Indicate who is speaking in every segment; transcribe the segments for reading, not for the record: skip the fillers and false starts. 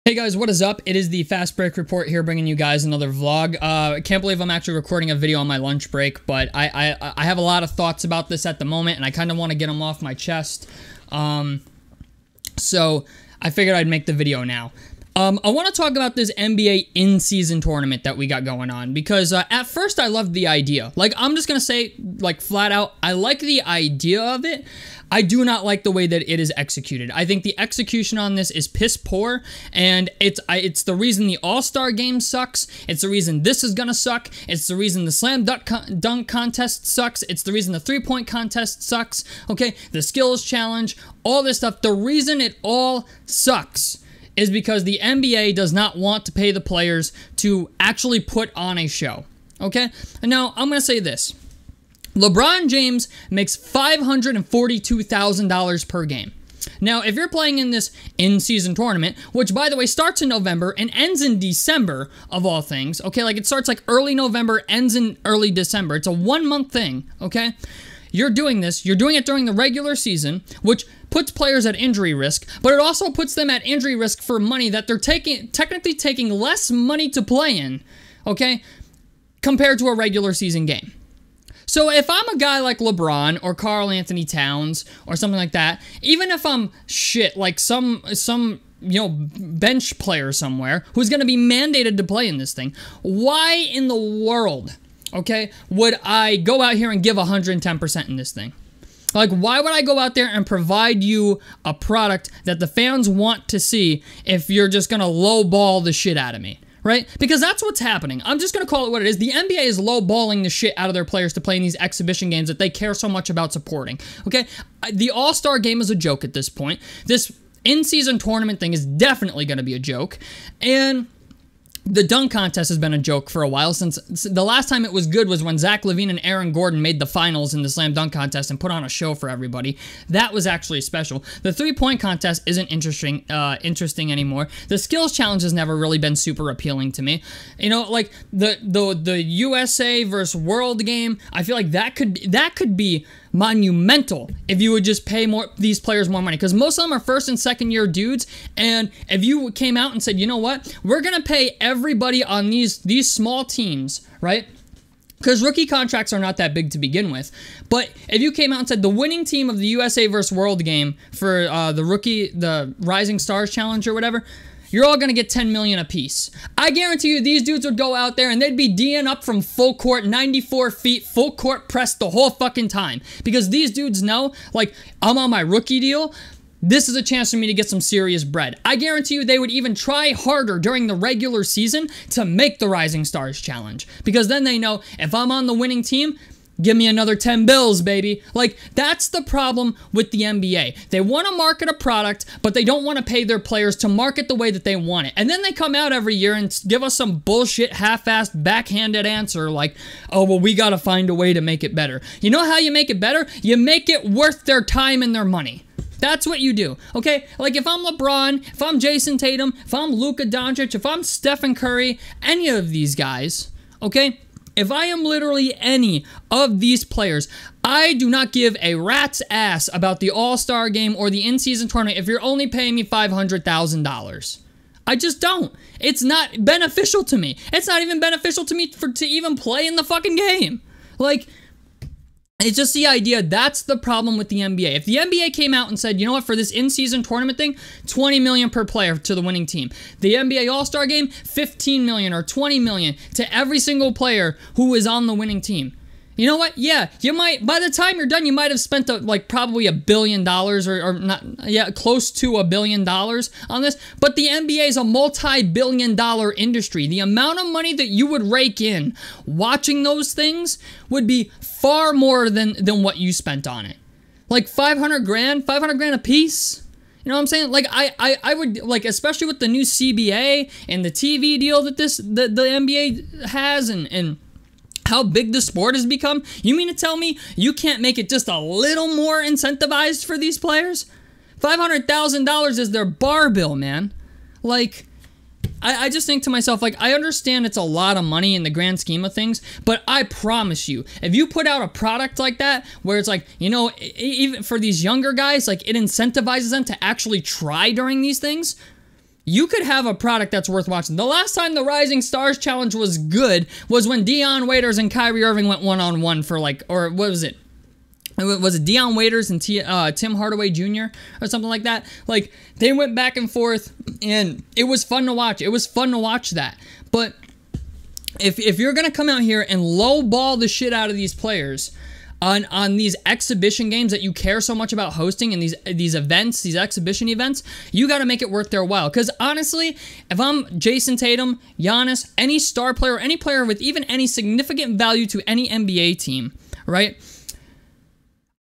Speaker 1: Hey guys, what is up? It is the Fast Break Report here, bringing you guys another vlog. I can't believe I'm actually recording a video on my lunch break, but I have a lot of thoughts about this at the moment, and I kind of want to get them off my chest. So I figured I'd make the video now. I want to talk about this NBA in-season tournament that we got going on, because at first I loved the idea. Like, I'm just going to say, like, flat out, I like the idea of it. I do not like the way that it is executed. I think the execution on this is piss poor, and it's the reason the All-Star game sucks. It's the reason this is gonna suck. It's the reason the slam dunk contest sucks. It's the reason the three-point contest sucks. Okay, the skills challenge, all this stuff. The reason it all sucks is because the NBA does not want to pay the players to actually put on a show. Okay, and now I'm gonna say this. LeBron James makes $542,000 per game. Now, if you're playing in this in-season tournament, which, by the way, starts in November and ends in December, of all things, okay? Like, it starts, like, early November, ends in early December. It's a one-month thing, okay? You're doing this. You're doing it during the regular season, which puts players at injury risk, but it also puts them at injury risk for money that they're technically taking less money to play in, okay, compared to a regular season game. So if I'm a guy like LeBron or Karl Anthony Towns or something like that, even if I'm shit, like some you know, bench player somewhere who's going to be mandated to play in this thing, why in the world, okay, would I go out here and give 110% in this thing? Like, why would I go out there and provide you a product that the fans want to see if you're just going to lowball the shit out of me? Right? Because that's what's happening. I'm just going to call it what it is. The NBA is lowballing the shit out of their players to play in these exhibition games that they care so much about supporting. Okay? The All-Star game is a joke at this point. This in-season tournament thing is definitely going to be a joke. And the dunk contest has been a joke for a while. Since the last time it was good was when Zach LaVine and Aaron Gordon made the finals in the slam dunk contest and put on a show for everybody. That was actually special. The three-point contest isn't interesting anymore. The skills challenge has never really been super appealing to me. You know, like the USA versus World game, I feel like that could be monumental if you would just pay these players more money, because most of them are first and second year dudes, and if you came out and said, you know what, we're gonna pay everybody on these small teams, right? Because rookie contracts are not that big to begin with. But if you came out and said the winning team of the USA versus World game for the Rising Stars Challenge or whatever, you're all going to get $10 million apiece. I guarantee you these dudes would go out there and they'd be D'ing up from full court, 94 feet, full court press the whole fucking time. Because these dudes know, like, I'm on my rookie deal. This is a chance for me to get some serious bread. I guarantee you they would even try harder during the regular season to make the Rising Stars Challenge. Because then they know, if I'm on the winning team, give me another 10 bills, baby. Like, that's the problem with the NBA. They want to market a product, but they don't want to pay their players to market the way that they want it. And then they come out every year and give us some bullshit, half-assed, backhanded answer like, oh, well, we got to find a way to make it better. You know how you make it better? You make it worth their time and their money. That's what you do, okay? Like, if I'm LeBron, if I'm Jason Tatum, if I'm Luka Doncic, if I'm Stephen Curry, any of these guys, okay? If I am literally any of these players, I do not give a rat's ass about the All-Star game or the in-season tournament if you're only paying me $500,000. I just don't. It's not beneficial to me. It's not even beneficial to me to even play in the fucking game. Like, it's just the idea. That's the problem with the NBA. If the NBA came out and said, you know what, for this in-season tournament thing, $20 million per player to the winning team. The NBA All-Star game, $15 million or $20 million to every single player who is on the winning team. You know what? Yeah, you might, by the time you're done, you might have spent like probably $1 billion or not, yeah, close to $1 billion on this. But the NBA is a multi-billion-dollar industry. The amount of money that you would rake in watching those things would be far more than what you spent on it. Like $500 grand a piece. You know what I'm saying? Like, I would, like, especially with the new CBA and the TV deal that the NBA has and how big the sport has become, you mean to tell me you can't make it just a little more incentivized for these players? $500,000 is their bar bill, man. Like, I just think to myself, like, I understand it's a lot of money in the grand scheme of things, but I promise you, if you put out a product like that, where it's like, you know, even for these younger guys, like, it incentivizes them to actually try during these things, you could have a product that's worth watching. The last time the Rising Stars Challenge was good was when Dion Waiters and Kyrie Irving went one-on-one for like, or what was it? Was it Dion Waiters and Tim Hardaway Jr. or something like that? Like, they went back and forth, and it was fun to watch. It was fun to watch that. But if you're going to come out here and lowball the shit out of these players on these exhibition games that you care so much about hosting and these events, these exhibition events, you got to make it worth their while. Because honestly, if I'm Jason Tatum, Giannis, any star player, any player with even any significant value to any NBA team, right?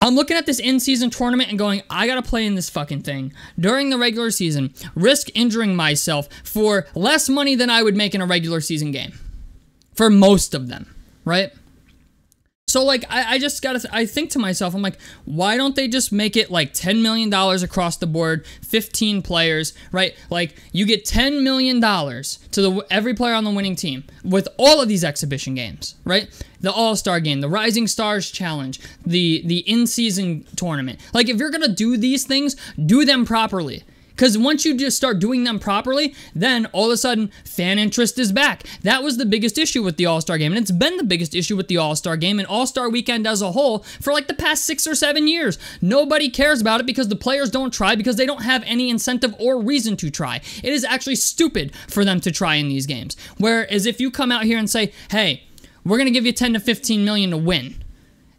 Speaker 1: I'm looking at this in-season tournament and going, I gotta play in this fucking thing during the regular season, risk injuring myself for less money than I would make in a regular season game. For most of them, right? So, like, I think to myself, I'm like, why don't they just make it like $10 million across the board, 15 players, right? Like, you get $10 million to every player on the winning team with all of these exhibition games, right? The All-Star Game, the Rising Stars Challenge, the in-season tournament. Like, if you're gonna do these things, do them properly. Because once you just start doing them properly, then all of a sudden, fan interest is back. That was the biggest issue with the All-Star Game, and it's been the biggest issue with the All-Star Game and All-Star Weekend as a whole for like the past 6 or 7 years. Nobody cares about it because the players don't try because they don't have any incentive or reason to try. It is actually stupid for them to try in these games. Whereas if you come out here and say, hey, we're going to give you 10 to 15 million to win,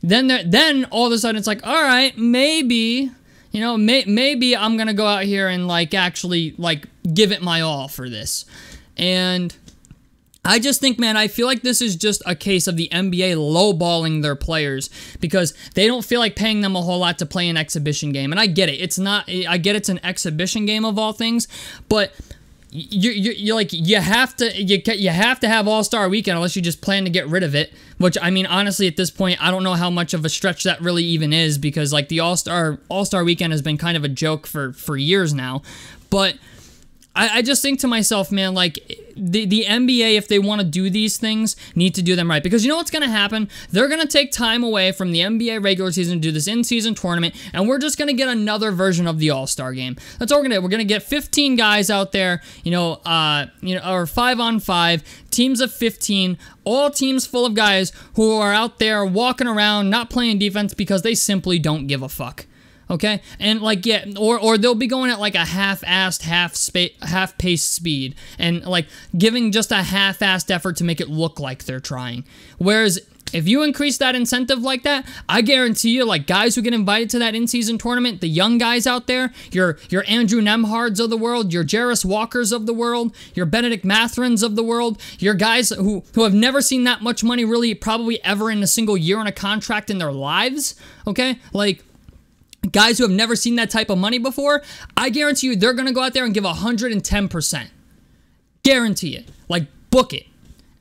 Speaker 1: then all of a sudden it's like, all right, maybe... You know, maybe I'm going to go out here and, like, actually, like, give it my all for this. And I just think, man, I feel like this is just a case of the NBA lowballing their players because they don't feel like paying them a whole lot to play an exhibition game. And I get it. It's not, I get it's an exhibition game of all things, but... You have to have All-Star Weekend unless you just plan to get rid of it, which I mean honestly at this point I don't know how much of a stretch that really even is because like the All-Star Weekend has been kind of a joke for years now. But I just think to myself, man, like the NBA, if they want to do these things, need to do them right. Because you know what's going to happen? They're going to take time away from the NBA regular season to do this in-season tournament, and we're just going to get another version of the All-Star Game. That's all we're going to do. We're going to get 15 guys out there, or 5-on-5, teams of 15, all teams full of guys who are out there walking around, not playing defense because they simply don't give a fuck. Okay, and like yeah, or they'll be going at like a half-assed, half-paced speed, and like giving just a half-assed effort to make it look like they're trying. Whereas if you increase that incentive like that, I guarantee you, like guys who get invited to that in-season tournament, the young guys out there, your Andrew Nemhards of the world, your Jarris Walkers of the world, your Benedict Mathrons of the world, your guys who have never seen that much money really probably ever in a single year on a contract in their lives. Okay, like. Guys who have never seen that type of money before, I guarantee you they're going to go out there and give 110%. Guarantee it. Like, book it.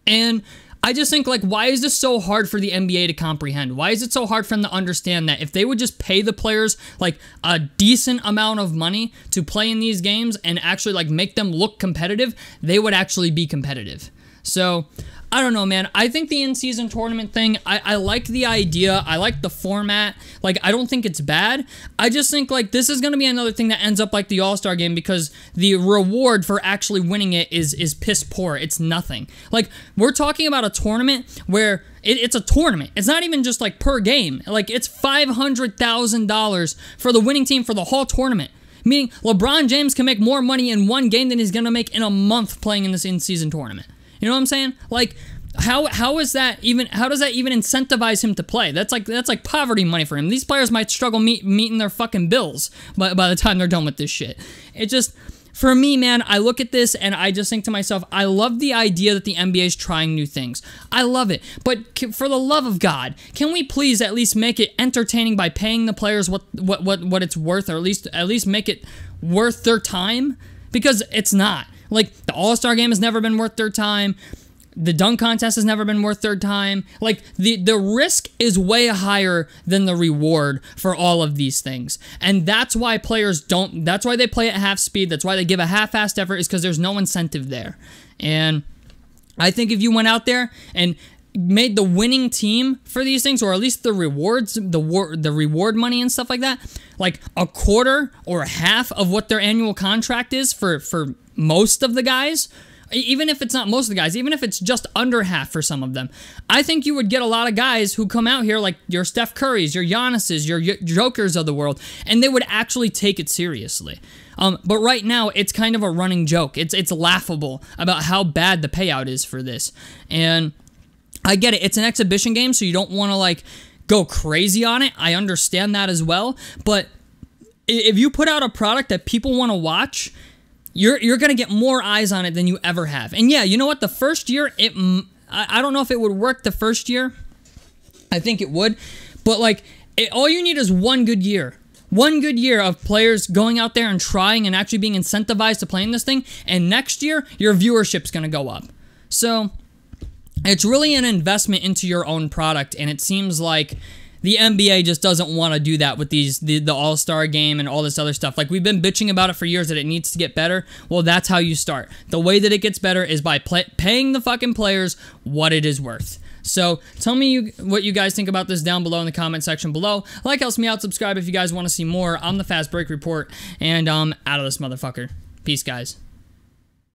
Speaker 1: And I just think, like, why is this so hard for the NBA to comprehend? Why is it so hard for them to understand that if they would just pay the players, like, a decent amount of money to play in these games and actually, like, make them look competitive, they would actually be competitive. So... I don't know, man. I think the in-season tournament thing, I like the idea. I like the format. Like, I don't think it's bad. I just think, like, this is going to be another thing that ends up like the All-Star Game because the reward for actually winning it is piss poor. It's nothing. Like, we're talking about a tournament where it's a tournament. It's not even just, like, per game. Like, it's $500,000 for the winning team for the whole tournament. Meaning, LeBron James can make more money in one game than he's going to make in a month playing in this in-season tournament. You know what I'm saying? Like, how does that even incentivize him to play? That's like poverty money for him. These players might struggle meeting their fucking bills by the time they're done with this shit. It just, for me, man, I look at this and I just think to myself, I love the idea that the NBA is trying new things. I love it. But for the love of God, can we please at least make it entertaining by paying the players what it's worth, or at least make it worth their time? Because it's not. Like, the All-Star Game has never been worth their time. The dunk contest has never been worth their time. Like, the risk is way higher than the reward for all of these things. And that's why players don't... That's why they play at half speed. That's why they give a half-assed effort, is because there's no incentive there. And I think if you went out there and made the winning team for these things, or at least the rewards, the reward money and stuff like that, like a quarter or half of what their annual contract is for most of the guys, even if it's not most of the guys, even if it's just under half for some of them, I think you would get a lot of guys who come out here like your Steph Currys, your Giannis's, your Jokers of the world, and they would actually take it seriously. But right now, it's kind of a running joke. It's laughable about how bad the payout is for this. And I get it. It's an exhibition game, so you don't want to, like, go crazy on it. I understand that as well. But if you put out a product that people want to watch, you're going to get more eyes on it than you ever have. And yeah, you know what? The first year, I don't know if it would work the first year. I think it would. But, like, all you need is one good year. One good year of players going out there and trying and actually being incentivized to playing this thing, and next year, your viewership's going to go up. So, it's really an investment into your own product, and it seems like the NBA just doesn't want to do that with the All-Star game and all this other stuff. Like, we've been bitching about it for years that it needs to get better. Well, that's how you start. The way that it gets better is by paying the fucking players what it is worth. So, tell me what you guys think about this down below in the comment section below. Like helps me out, subscribe if you guys want to see more. I'm the Fast Break Report, and out of this motherfucker. Peace, guys.